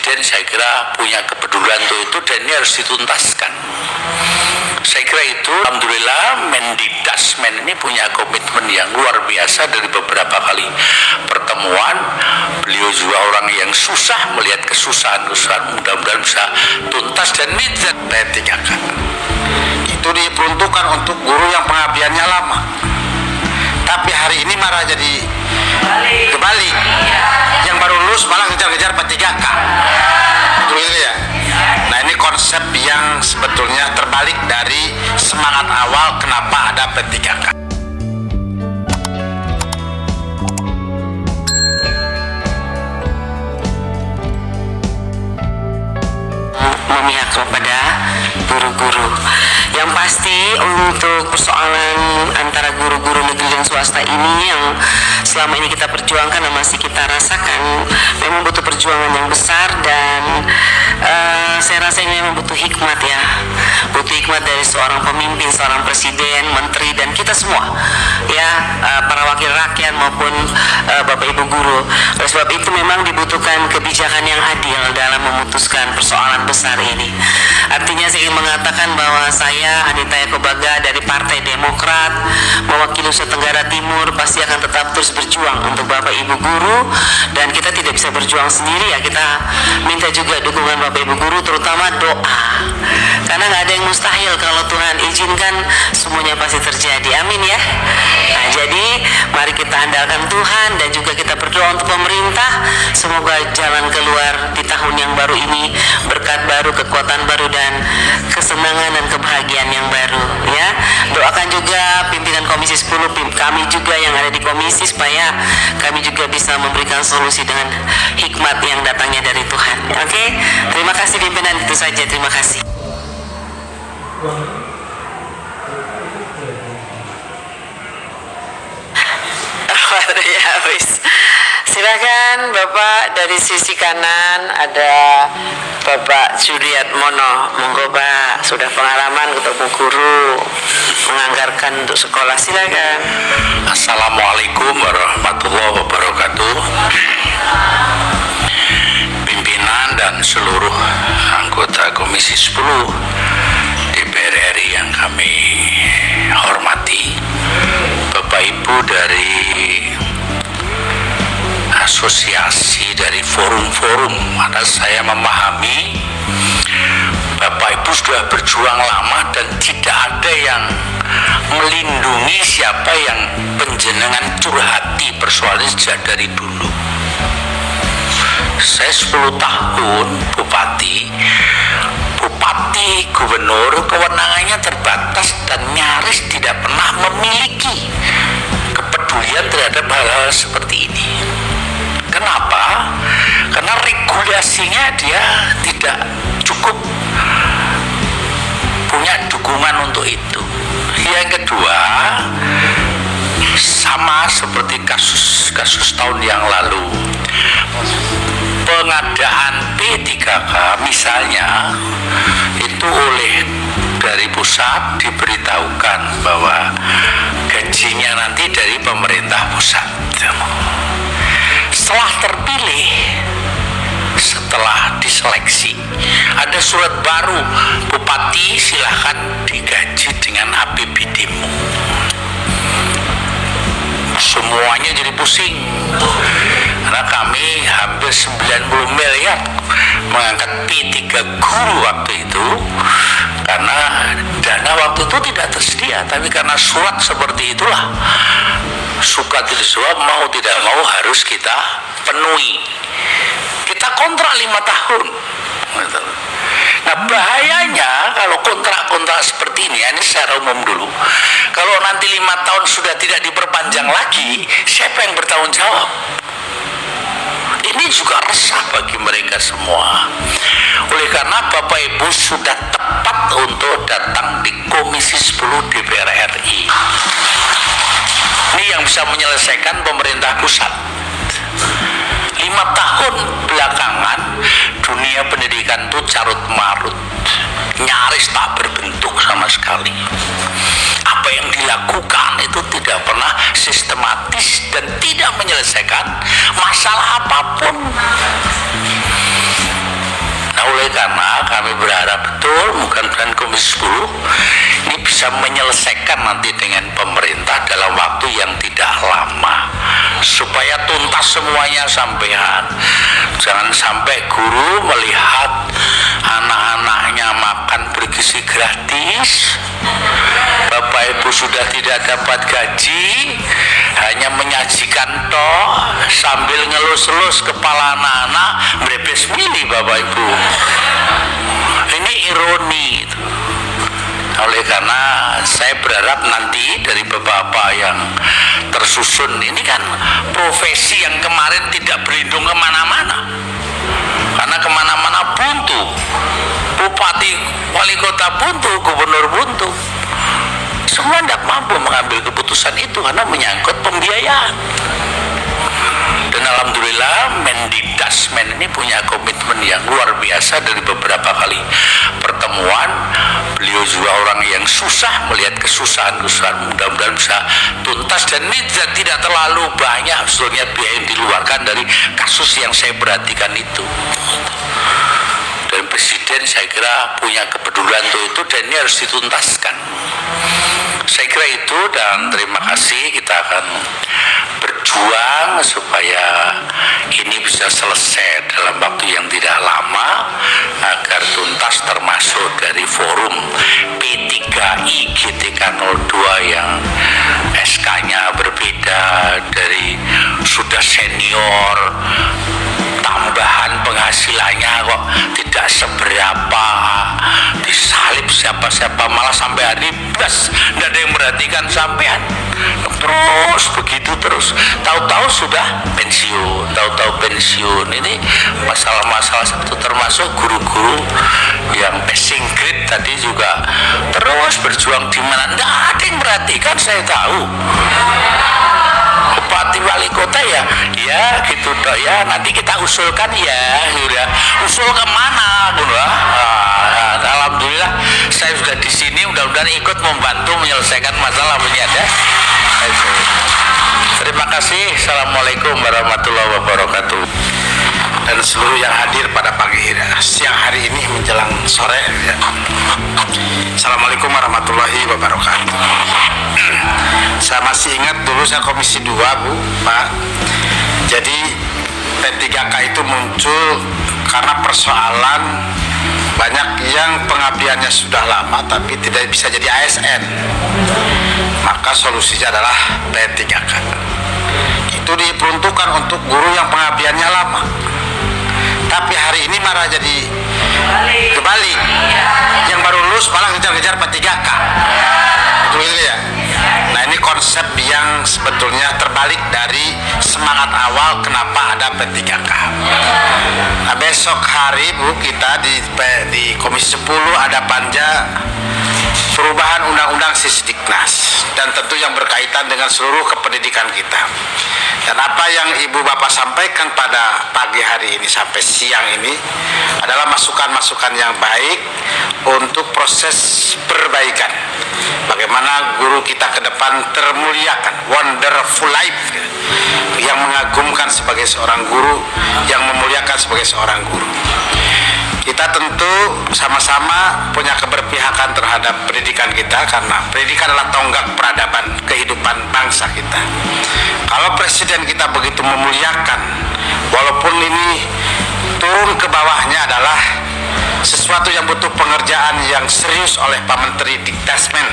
Presiden saya kira punya kepedulian untuk itu dan ini harus dituntaskan. Saya kira itu, alhamdulillah Mendikdasmen ini punya komitmen yang luar biasa. Dari beberapa kali pertemuan, beliau juga orang yang susah melihat kesusahan, mudah-mudahan bisa tuntas dan ini P3K. Itu diperuntukkan untuk guru yang pengabdiannya lama. Tapi hari ini malah jadi kebalik. Yang baru lulus malah ngejar-ngejar P3K. Betul ya? Nah, ini konsep yang sebetulnya terbalik dari semangat awal kenapa ada P3K. Memihak kepada guru-guru. Yang pasti untuk persoalan antara guru-guru negeri dan swasta ini yang selama ini kita perjuangkan dan masih kita rasakan memang butuh perjuangan yang besar dan saya rasa ini memang butuh hikmat ya, butuh hikmat dari seorang pemimpin, seorang presiden, menteri dan kita semua ya, para wakil rakyat maupun bapak ibu guru. Oleh sebab itu memang dibutuhkan kebijakan yang adil dalam memutuskan persoalan besar ini. Artinya saya ingin mengatakan bahwa saya Anita Yakobaga dari Partai Demokrat mewakili Nusa Tenggara Timur pasti akan tetap terus berjuang untuk bapak ibu guru, dan kita tidak bisa berjuang sendiri ya, kita minta juga dukungan bapak ibu guru, terutama doa, karena nggak ada yang mustahil. Kalau Tuhan izinkan semuanya pasti terjadi, amin ya. Nah, jadi mari kita andalkan Tuhan dan juga kita berdoa untuk pemerintah, semoga jalan keluar di tahun yang baru ini berkat baru, kekuatan baru dan kesenangan dan kebahagiaan yang baru ya. Doakan juga pimpinan Komisi 10, kami juga yang ada di komisi, supaya kami juga bisa memberikan solusi dengan hikmat yang datangnya dari Tuhan. Oke? Terima kasih pimpinan, itu saja, terima kasih. Ya, habis. Silakan Bapak, dari sisi kanan ada Bapak Juliat Mono. Monggo Pak, sudah pengalaman ketemu guru, menganggarkan untuk sekolah, silakan. Assalamualaikum warahmatullahi wabarakatuh. Pimpinan dan seluruh anggota Komisi 10 DPR RI yang kami hormati, Bapak Ibu dari asosiasi, dari forum-forum, mana saya memahami Bapak Ibu sudah berjuang lama dan tidak ada yang melindungi siapa yang penjenengan curhati persoalan sejak dari dulu. Saya 10 tahun bupati, gubernur, kewenangannya terbatas dan nyaris tidak pernah memiliki kepedulian terhadap hal-hal seperti ini. Kenapa? Karena regulasinya dia tidak cukup punya dukungan untuk itu. Yang kedua, sama seperti kasus tahun yang lalu, pengadaan P3K misalnya itu oleh dari pusat diberitahukan bahwa gajinya nanti dari pemerintah pusat. Setelah terpilih, setelah diseleksi, ada surat baru, bupati silahkan digaji dengan APBD-mu. Semuanya jadi pusing, karena kami hampir 90 miliar mengangkat P3 guru waktu itu, karena dana waktu itu tidak tersedia. Tapi karena surat seperti itulah, suka tidak suka, mau tidak mau harus kita penuhi. Kita kontrak 5 tahun. Nah, bahayanya kalau kontrak-kontrak seperti ini secara umum dulu, kalau nanti 5 tahun sudah tidak diperpanjang lagi, siapa yang bertanggung jawab? Ini juga resah bagi mereka semua. Oleh karena Bapak Ibu sudah tepat untuk datang di Komisi 10 DPR RI. Ini yang bisa menyelesaikan pemerintah pusat. 5 tahun belakangan dunia pendidikan itu carut marut, nyaris tak berbentuk sama sekali. Apa yang dilakukan itu tidak pernah sistematis dan tidak menyelesaikan masalah apapun. Oleh karena kami berharap betul mudah-mudahan Komisi 10 ini bisa menyelesaikan nanti dengan pemerintah dalam waktu yang tidak lama supaya tuntas semuanya sampean. Jangan sampai guru melihat anak-anaknya makan bergizi gratis, Bapak Ibu sudah tidak dapat gaji, hanya menyajikan toh sambil ngelus-elus kepala anak-anak berebes milih Bapak Ibu. Ini ironi. Oleh karena saya berharap nanti dari bapak-bapak yang tersusun ini kan profesi yang kemarin tidak berlindung kemana-mana, karena kemana-mana buntu, bupati, wali kota buntu, gubernur buntu, semua tidak mampu mengambil keputusan itu karena menyangkut pembiayaan. Dan alhamdulillah Mendikdasmen ini punya komitmen yang luar biasa. Dari beberapa kali pertemuan, beliau juga orang yang susah melihat kesusahan-kesusahan, mudah-mudahan bisa tuntas. Dan ini tidak terlalu banyak sebetulnya biaya yang dikeluarkan dari kasus yang saya perhatikan itu. Dan Presiden saya kira punya kepedulian untuk itu dan ini harus dituntaskan. Saya kira itu, dan terima kasih. Kita akan berjuang supaya ini bisa selesai dalam waktu yang tidak lama agar tuntas, termasuk dari forum P3I GTK 02 yang SK-nya berbeda, dari sudah senior, tambahan penghasilannya kok tidak seberapa, disalib siapa-siapa, malah sampai hari belas tidak ada yang merhatikan sampean, terus begitu terus, tahu-tahu sudah pensiun, tahu-tahu pensiun. Ini masalah-masalah satu, termasuk guru-guru yang passing grade tadi juga terus berjuang di mana, tidak ada yang merhatikan. Saya tahu bupati wali kota ya gitu toh ya, nanti kita usulkan ya, usul kemana alhamdulillah saya sudah di sini, mudah-mudahan ikut membantu menyelesaikan masalah ini ada. Terima kasih. Assalamualaikum warahmatullahi wabarakatuh. Dan seluruh yang hadir pada siang hari ini menjelang sore ya. Assalamualaikum warahmatullahi wabarakatuh. Saya masih ingat dulu saya Komisi 2 Bu, Pak. Jadi P3K itu muncul karena persoalan banyak yang pengabdiannya sudah lama tapi tidak bisa jadi ASN. Maka solusinya adalah P3K. Itu diperuntukkan untuk guru yang pengabdiannya lama. Tapi hari ini malah jadi kebalik. Yang baru lulus malah ngejar-ngejar P3K. Betul ya? Nah, ini konsep yang sebetulnya terbalik dari semangat awal kenapa ada P3K. Nah, besok hari Bu, kita di Komisi 10 ada panja perubahan undang-undang Sisdiknas, dan tentu yang berkaitan dengan seluruh kependidikan kita. Dan apa yang Ibu Bapak sampaikan pada pagi hari ini sampai siang ini adalah masukan-masukan yang baik untuk proses perbaikan. Bagaimana guru kita ke depan termuliakan, wonderful life, yang mengagumkan sebagai seorang guru, yang memuliakan sebagai seorang guru. Kita tentu sama-sama punya keberpihakan terhadap pendidikan kita, karena pendidikan adalah tonggak peradaban kehidupan bangsa kita. Kalau Presiden kita begitu memuliakan, walaupun ini turun ke bawahnya adalah sesuatu yang butuh pengerjaan yang serius oleh Pak Menteri Dikdasmen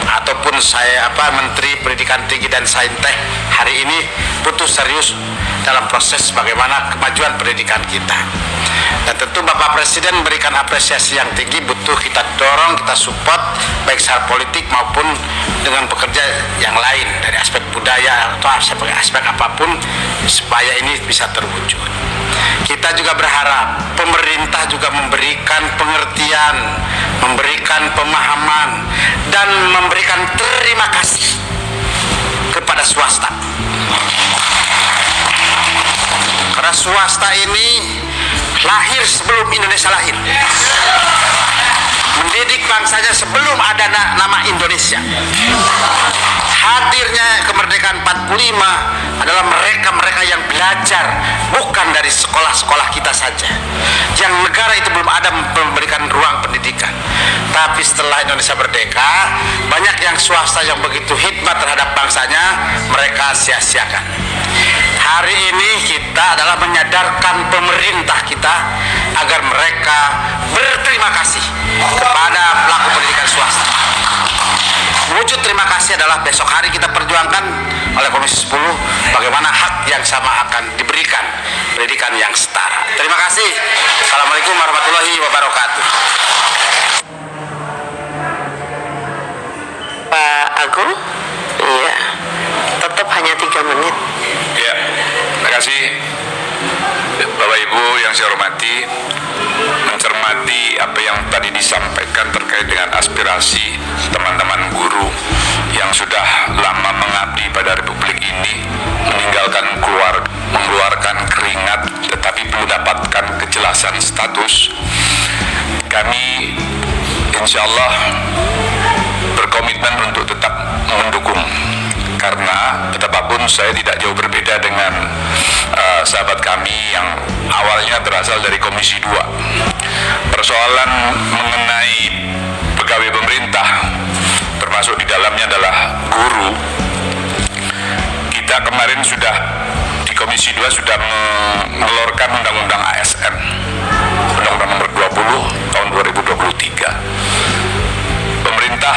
ataupun Menteri Pendidikan Tinggi dan Saintek hari ini butuh serius dalam proses bagaimana kemajuan pendidikan kita. Dan tentu Bapak Presiden memberikan apresiasi yang tinggi, butuh kita dorong, kita support baik secara politik maupun dengan bekerja yang lain dari aspek budaya atau aspek apapun supaya ini bisa terwujud. Kita juga berharap pemerintah juga memberikan pengertian, memberikan pemahaman, dan memberikan terima kasih kepada swasta. Karena swasta ini lahir sebelum Indonesia lahir, mendidik bangsanya sebelum ada nama Indonesia. Hadirnya kemerdekaan 45 adalah mereka-mereka yang belajar bukan dari sekolah-sekolah kita saja. yang negara itu belum ada memberikan ruang pendidikan. Tapi setelah Indonesia merdeka, banyak yang swasta yang begitu hikmat terhadap bangsanya mereka sia-siakan. Hari ini kita adalah menyadarkan pemerintah kita agar mereka berterima kasih kepada pelaku pendidikan swasta. Wujud terima kasih adalah besok hari kita perjuangkan oleh Komisi 10 bagaimana hak yang sama akan diberikan, pendidikan yang setara. Terima kasih. Assalamualaikum warahmatullahi wabarakatuh. Pak Agung, iya, tetap hanya 3 menit. Ya, terima kasih Bapak Ibu yang saya hormati. Mencermati apa yang tadi disampaikan terkait dengan aspirasi teman-teman guru yang sudah lama mengabdi pada Republik ini, mengeluarkan keringat tetapi belum dapatkan kejelasan status. Kami insya Allah berkomitmen untuk tetap mendukung, karena betapapun saya tidak jauh berbeda dengan sahabat kami yang awalnya berasal dari Komisi 2. Persoalan mengenai pegawai pemerintah, termasuk di dalamnya adalah guru, kita kemarin sudah di Komisi 2 sudah mengeluarkan Undang-Undang ASN, Undang-Undang nomor 20 tahun 2023. Pemerintah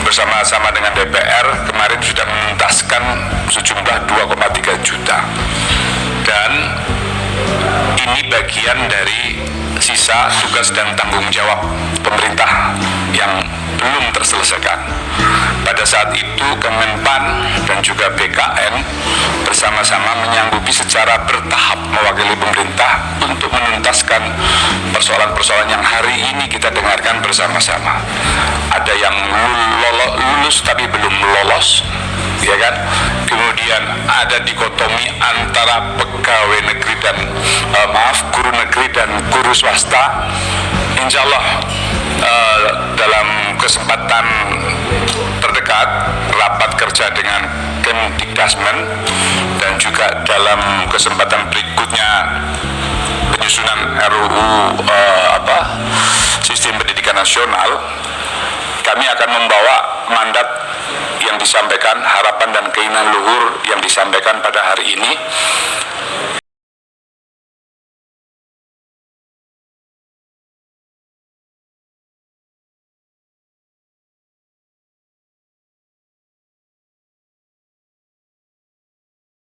bersama-sama dengan DPR kemarin sudah menuntaskan sejumlah 2,3 juta, dan ini bagian dari sisa tugas dan tanggung jawab pemerintah yang belum terselesaikan. Pada saat itu Kemenpan dan juga BKN bersama-sama menyanggupi secara bertahap mewakili pemerintah untuk menuntaskan persoalan-persoalan yang hari ini kita dengarkan bersama-sama. Ada yang lulus tapi belum lolos, ya kan? Kemudian ada dikotomi antara pegawai negeri dan guru negeri dan guru swasta. Insya Allah dalam kesempatan terdekat rapat kerja dengan Kemdikbud dan juga dalam kesempatan berikutnya penyusunan RUU Sistem Pendidikan Nasional, kami akan membawa mandat yang disampaikan, harapan dan keinginan luhur yang disampaikan pada hari ini